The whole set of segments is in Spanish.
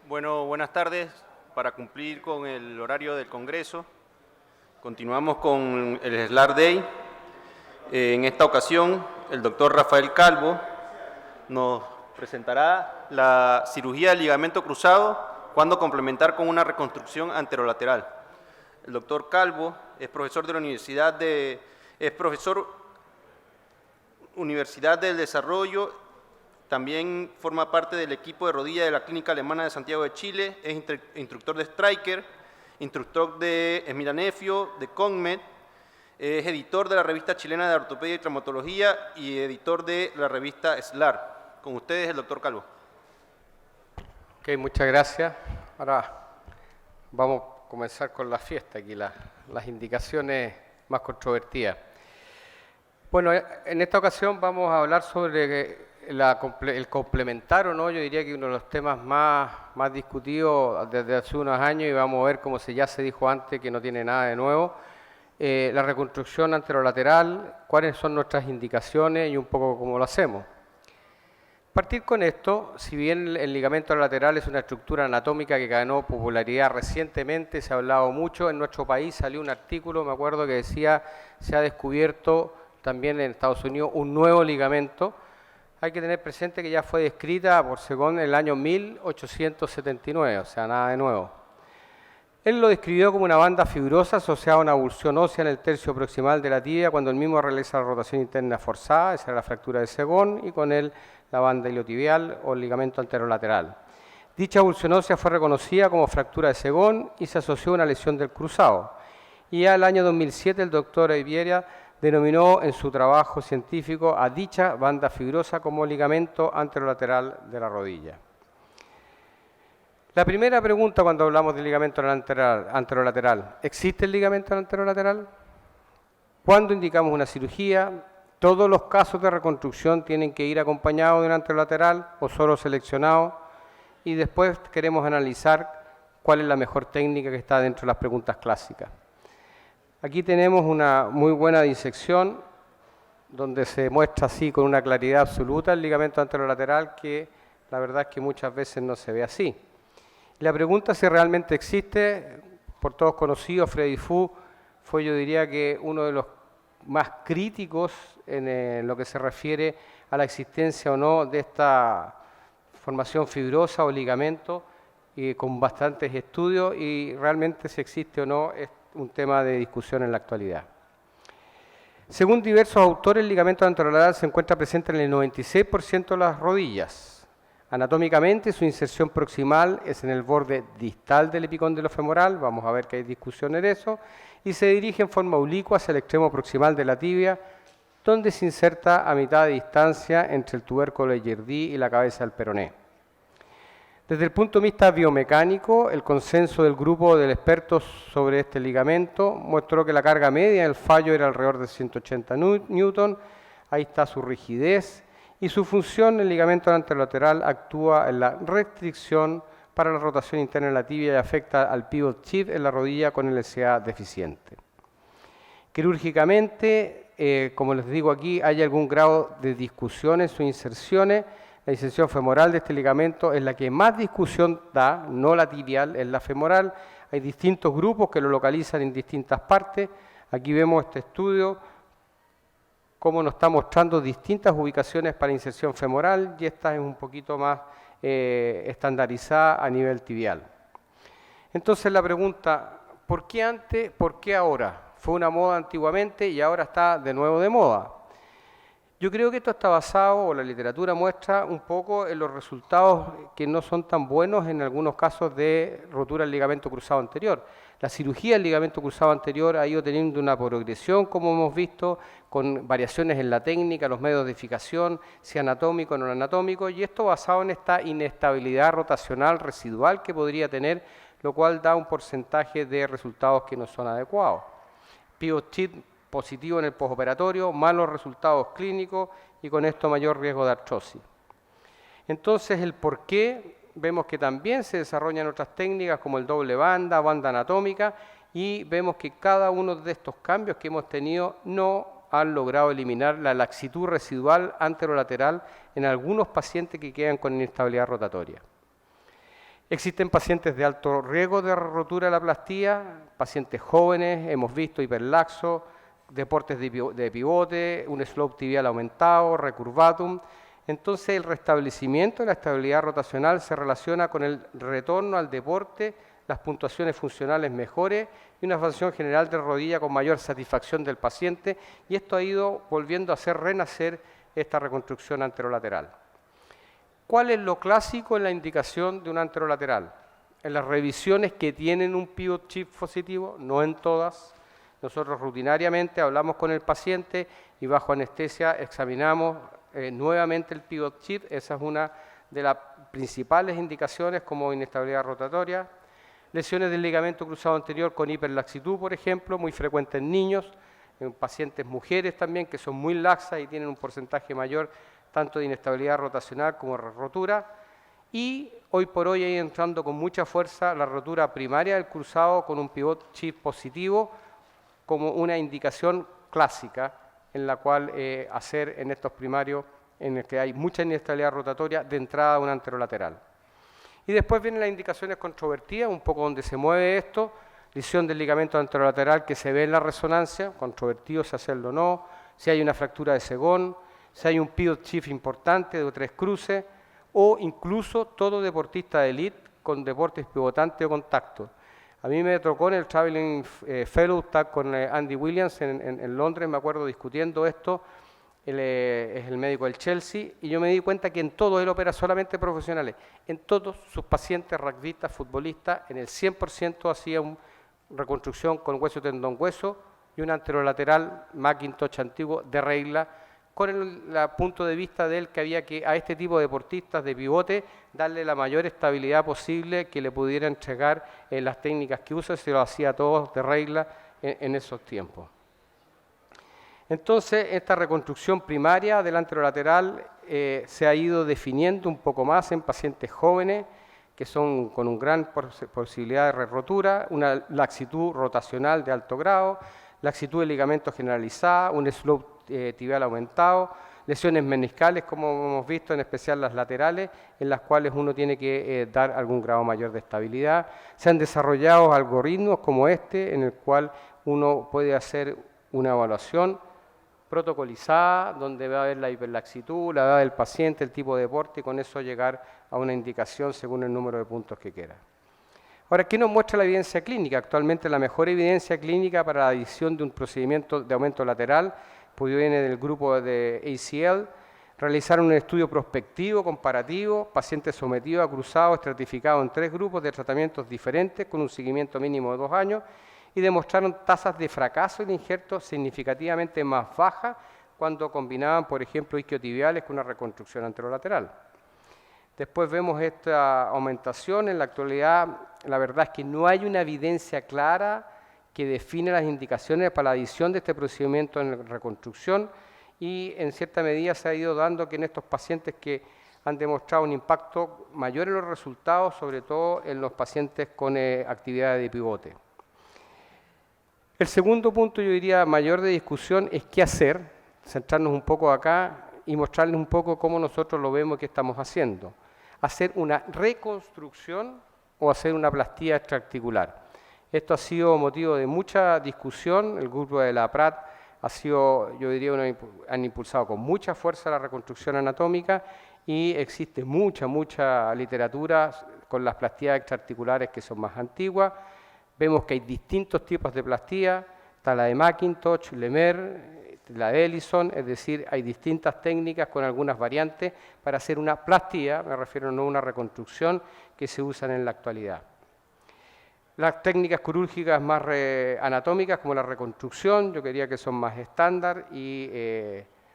Bueno, buenas tardes. Para cumplir con el horario del Congreso, continuamos con el SLAR Day. En esta ocasión, el doctor Rafael Calvo nos presentará la cirugía del ligamento cruzado cuando complementar con una reconstrucción anterolateral. El doctor Calvo es profesor de la Universidad del Desarrollo. También forma parte del equipo de rodilla de la Clínica Alemana de Santiago de Chile, es instructor de Stryker, instructor de Smilanefio, de CONMED, es editor de la revista chilena de ortopedia y traumatología y editor de la revista SLAR. Con ustedes, el doctor Calvo. Ok, muchas gracias. Ahora vamos a comenzar con la fiesta aquí, las indicaciones más controvertidas. Bueno, en esta ocasión vamos a hablar sobre el complementar o no. Yo diría que uno de los temas más discutidos desde hace unos años, y vamos a ver, como ya se dijo antes, que no tiene nada de nuevo. La reconstrucción anterolateral, cuáles son nuestras indicaciones y un poco cómo lo hacemos. Partir con esto, si bien el ligamento lateral es una estructura anatómica que ganó popularidad recientemente, se ha hablado mucho, en nuestro país salió un artículo, me acuerdo, que decía se ha descubierto también en Estados Unidos un nuevo ligamento. Hay que tener presente que ya fue descrita por Segón en el año 1879, o sea, nada de nuevo. Él lo describió como una banda fibrosa asociada a una avulsión ósea en el tercio proximal de la tibia cuando el mismo realiza la rotación interna forzada, esa era la fractura de Segón, y con él la banda iliotibial o el ligamento anterolateral. Dicha avulsión ósea fue reconocida como fractura de Segón y se asoció a una lesión del cruzado. Y ya en el año 2007 el doctor Iberia denominó en su trabajo científico a dicha banda fibrosa como ligamento anterolateral de la rodilla. La primera pregunta cuando hablamos de ligamento anterolateral, ¿existe el ligamento anterolateral? ¿Cuándo indicamos una cirugía? ¿Todos los casos de reconstrucción tienen que ir acompañados de un anterolateral o solo seleccionados? Y después queremos analizar cuál es la mejor técnica que está dentro de las preguntas clásicas. Aquí tenemos una muy buena disección donde se muestra así con una claridad absoluta el ligamento anterolateral, que la verdad es que muchas veces no se ve así. La pregunta si realmente existe, por todos conocidos, Freddy Fu fue, yo diría, que uno de los más críticos en lo que se refiere a la existencia o no de esta formación fibrosa o ligamento, con bastantes estudios, y realmente si existe o no es un tema de discusión en la actualidad. Según diversos autores, el ligamento anterolateral se encuentra presente en el 96% de las rodillas. Anatómicamente, su inserción proximal es en el borde distal del epicóndilo femoral, vamos a ver que hay discusión en eso, y se dirige en forma oblicua hacia el extremo proximal de la tibia, donde se inserta a mitad de distancia entre el tubérculo de Jerdí y la cabeza del peroné. Desde el punto de vista biomecánico, el consenso del grupo de expertos sobre este ligamento mostró que la carga media del fallo era alrededor de 180 newton, ahí está su rigidez, y su función, el ligamento anterolateral actúa en la restricción para la rotación interna de la tibia y afecta al pivot sheath en la rodilla con LCA deficiente. Quirúrgicamente, como les digo aquí, hay algún grado de discusión en sus inserciones. La inserción femoral de este ligamento es la que más discusión da, no la tibial, es la femoral. Hay distintos grupos que lo localizan en distintas partes. Aquí vemos este estudio, cómo nos está mostrando distintas ubicaciones para inserción femoral, y esta es un poquito más estandarizada a nivel tibial. Entonces la pregunta, ¿por qué antes, por qué ahora? Fue una moda antiguamente y ahora está de nuevo de moda. Yo creo que esto está basado, o la literatura muestra un poco en los resultados que no son tan buenos en algunos casos de rotura del ligamento cruzado anterior. La cirugía del ligamento cruzado anterior ha ido teniendo una progresión, como hemos visto, con variaciones en la técnica, los medios de edificación, si anatómico o no anatómico, y esto basado en esta inestabilidad rotacional residual que podría tener, lo cual da un porcentaje de resultados que no son adecuados. Pivot sheath positivo en el postoperatorio, malos resultados clínicos y con esto mayor riesgo de artrosis. Entonces, el por qué, vemos que también se desarrollan otras técnicas como el doble banda, banda anatómica, y vemos que cada uno de estos cambios que hemos tenido no han logrado eliminar la laxitud residual anterolateral en algunos pacientes que quedan con inestabilidad rotatoria. Existen pacientes de alto riesgo de rotura de la plastía, pacientes jóvenes, hemos visto hiperlaxo, deportes de pivote, un slope tibial aumentado, recurvatum. Entonces el restablecimiento de la estabilidad rotacional se relaciona con el retorno al deporte, las puntuaciones funcionales mejores y una función general de rodilla con mayor satisfacción del paciente, y esto ha ido volviendo a hacer renacer esta reconstrucción anterolateral. ¿Cuál es lo clásico en la indicación de un anterolateral? En las revisiones que tienen un pivot shift positivo, no en todas. Nosotros rutinariamente hablamos con el paciente y bajo anestesia examinamos nuevamente el pivot shift. Esa es una de las principales indicaciones como inestabilidad rotatoria. Lesiones del ligamento cruzado anterior con hiperlaxitud, por ejemplo, muy frecuente en niños, en pacientes mujeres también que son muy laxas y tienen un porcentaje mayor tanto de inestabilidad rotacional como de rotura. Y hoy por hoy hay entrando con mucha fuerza la rotura primaria del cruzado con un pivot shift positivo como una indicación clásica en la cual hacer en estos primarios en el que hay mucha inestabilidad rotatoria de entrada a un anterolateral. Y después vienen las indicaciones controvertidas, un poco donde se mueve esto, lesión del ligamento anterolateral que se ve en la resonancia, controvertido si hacerlo o no, si hay una fractura de segón, si hay un pivot shift importante de 3 cruces, o incluso todo deportista de elite con deportes pivotantes o contacto. A mí me tocó en el Traveling Fellow, estar con Andy Williams en Londres, me acuerdo discutiendo esto, él es el médico del Chelsea, y yo me di cuenta que en todo él opera solamente profesionales. En todos sus pacientes, rugbyistas, futbolistas, en el 100% hacía una reconstrucción con hueso, tendón, hueso y un anterolateral Macintosh antiguo de regla, con el punto de vista de él que había que a este tipo de deportistas de pivote darle la mayor estabilidad posible que le pudiera entregar en las técnicas que usa, se lo hacía a todos de regla en esos tiempos. Entonces, esta reconstrucción primaria del anterolateral se ha ido definiendo un poco más en pacientes jóvenes que son con una gran posibilidad de rotura, una laxitud rotacional de alto grado, laxitud del ligamento generalizada, un slope tibial aumentado, lesiones meniscales, como hemos visto, en especial las laterales, en las cuales uno tiene que dar algún grado mayor de estabilidad. Se han desarrollado algoritmos como este, en el cual uno puede hacer una evaluación protocolizada, donde va a ver la hiperlaxitud, la edad del paciente, el tipo de deporte, y con eso llegar a una indicación según el número de puntos que quiera. Ahora, ¿qué nos muestra la evidencia clínica? Actualmente la mejor evidencia clínica para la adición de un procedimiento de aumento lateral pues viene del grupo de ACL. Realizaron un estudio prospectivo, comparativo, pacientes sometidos a cruzado estratificado en 3 grupos de tratamientos diferentes con un seguimiento mínimo de 2 años, y demostraron tasas de fracaso en injerto significativamente más bajas cuando combinaban, por ejemplo, isquiotibiales con una reconstrucción anterolateral. Después vemos esta aumentación. En la actualidad, la verdad es que no hay una evidencia clara que define las indicaciones para la adición de este procedimiento en reconstrucción, y en cierta medida se ha ido dando que en estos pacientes que han demostrado un impacto mayor en los resultados, sobre todo en los pacientes con actividad de pivote. El segundo punto, yo diría, mayor de discusión es qué hacer, centrarnos un poco acá y mostrarles un poco cómo nosotros lo vemos y qué estamos haciendo. ¿Hacer una reconstrucción o hacer una plastía extraarticular? Esto ha sido motivo de mucha discusión. El grupo de la Prat ha sido, yo diría, han impulsado con mucha fuerza la reconstrucción anatómica, y existe mucha literatura con las plastías extraarticulares que son más antiguas. Vemos que hay distintos tipos de plastía, está la de Macintosh, Lemer, la de Ellison, es decir, hay distintas técnicas con algunas variantes para hacer una plastía, me refiero no a una reconstrucción, que se usan en la actualidad. Las técnicas quirúrgicas más anatómicas, como la reconstrucción, yo diría que son más estándar y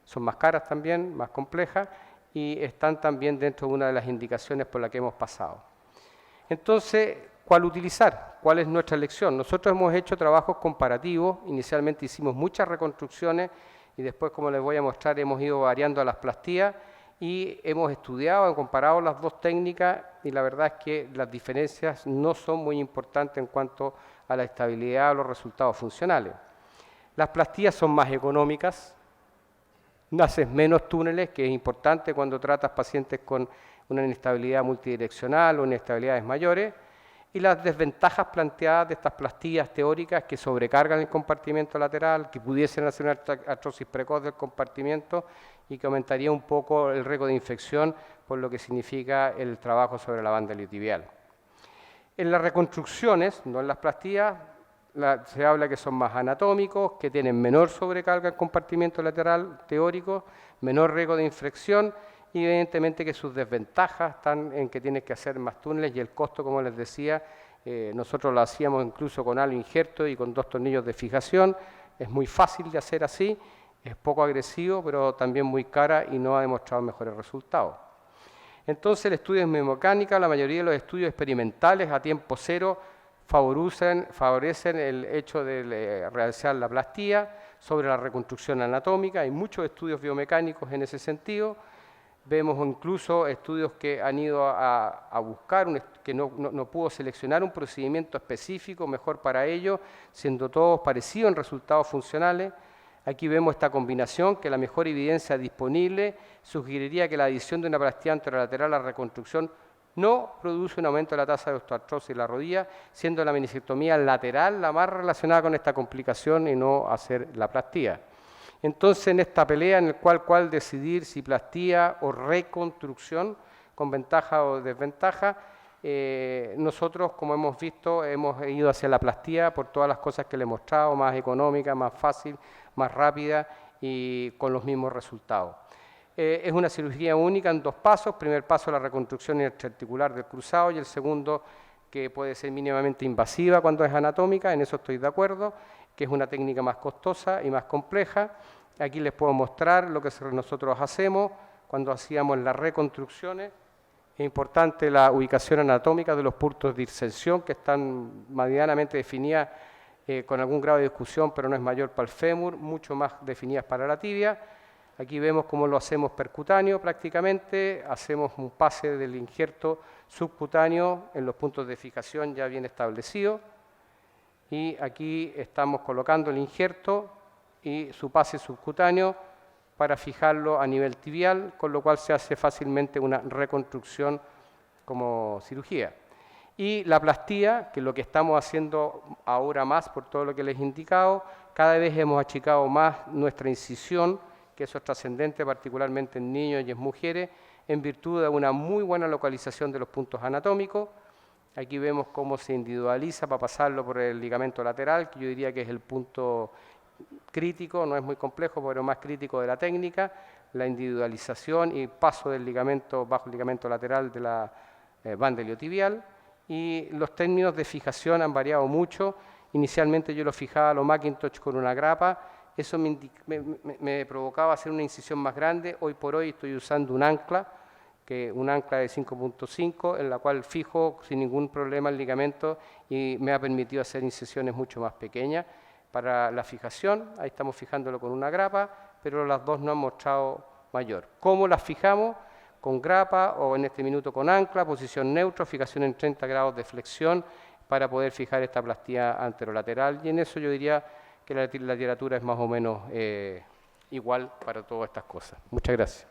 son más caras también, más complejas, y están también dentro de una de las indicaciones por las que hemos pasado. Entonces, ¿cuál utilizar? ¿Cuál es nuestra elección? Nosotros hemos hecho trabajos comparativos. Inicialmente hicimos muchas reconstrucciones y después, como les voy a mostrar, hemos ido variando a las plastías y hemos estudiado, comparado las dos técnicas, y la verdad es que las diferencias no son muy importantes en cuanto a la estabilidad o los resultados funcionales. Las plastías son más económicas, haces menos túneles, que es importante cuando tratas pacientes con una inestabilidad multidireccional o inestabilidades mayores, y las desventajas planteadas de estas plastillas teóricas que sobrecargan el compartimento lateral, que pudiesen hacer una artrosis precoz del compartimento y que aumentaría un poco el riesgo de infección por lo que significa el trabajo sobre la banda iliotibial. En las reconstrucciones, no en las plastillas, se habla que son más anatómicos, que tienen menor sobrecarga el compartimento lateral teórico, menor riesgo de infección, y evidentemente que sus desventajas están en que tienes que hacer más túneles y el costo, como les decía, nosotros lo hacíamos incluso con halo injerto y con 2 tornillos de fijación, es muy fácil de hacer así, es poco agresivo, pero también muy cara y no ha demostrado mejores resultados. Entonces el estudio en biomecánica, la mayoría de los estudios experimentales a tiempo cero favorecen el hecho de realizar la plastía sobre la reconstrucción anatómica, hay muchos estudios biomecánicos en ese sentido. Vemos incluso estudios que han ido a buscar, que no pudo seleccionar un procedimiento específico mejor para ello, siendo todos parecidos en resultados funcionales. Aquí vemos esta combinación, que la mejor evidencia disponible sugeriría que la adición de una plastía anterolateral a la reconstrucción no produce un aumento de la tasa de osteoartrosis en la rodilla, siendo la meniscectomía lateral la más relacionada con esta complicación y no hacer la plastía. Entonces, en esta pelea en la cual decidir si plastía o reconstrucción, con ventaja o desventaja, nosotros, como hemos visto, hemos ido hacia la plastía por todas las cosas que le he mostrado, más económica, más fácil, más rápida y con los mismos resultados. Es una cirugía única en 2 pasos. Primer paso, la reconstrucción interarticular del cruzado, y el segundo, que puede ser mínimamente invasiva cuando es anatómica, en eso estoy de acuerdo, que es una técnica más costosa y más compleja. Aquí les puedo mostrar lo que nosotros hacemos cuando hacíamos las reconstrucciones. Es importante la ubicación anatómica de los puntos de inserción, que están medianamente definidas con algún grado de discusión, pero no es mayor para el fémur, mucho más definidas para la tibia. Aquí vemos cómo lo hacemos percutáneo prácticamente, hacemos un pase del injerto subcutáneo en los puntos de fijación ya bien establecidos. Y aquí estamos colocando el injerto y su pase subcutáneo para fijarlo a nivel tibial, con lo cual se hace fácilmente una reconstrucción como cirugía. Y la plastía, que es lo que estamos haciendo ahora más por todo lo que les he indicado, cada vez hemos achicado más nuestra incisión, que eso es trascendente particularmente en niños y en mujeres, en virtud de una muy buena localización de los puntos anatómicos. Aquí vemos cómo se individualiza para pasarlo por el ligamento lateral, que yo diría que es el punto crítico, no es muy complejo, pero más crítico de la técnica, la individualización y paso del ligamento bajo el ligamento lateral de la banda iliotibial. Y los términos de fijación han variado mucho. Inicialmente yo lo fijaba a lo Macintosh con una grapa, eso me provocaba hacer una incisión más grande. Hoy por hoy estoy usando un ancla de 5.5, en la cual fijo sin ningún problema el ligamento y me ha permitido hacer incisiones mucho más pequeñas. Para la fijación, ahí estamos fijándolo con una grapa, pero las dos no han mostrado mayor. ¿Cómo las fijamos? Con grapa o en este minuto con ancla, posición neutra, fijación en 30 grados de flexión para poder fijar esta plastía anterolateral, y en eso yo diría que la literatura es más o menos igual para todas estas cosas. Muchas gracias.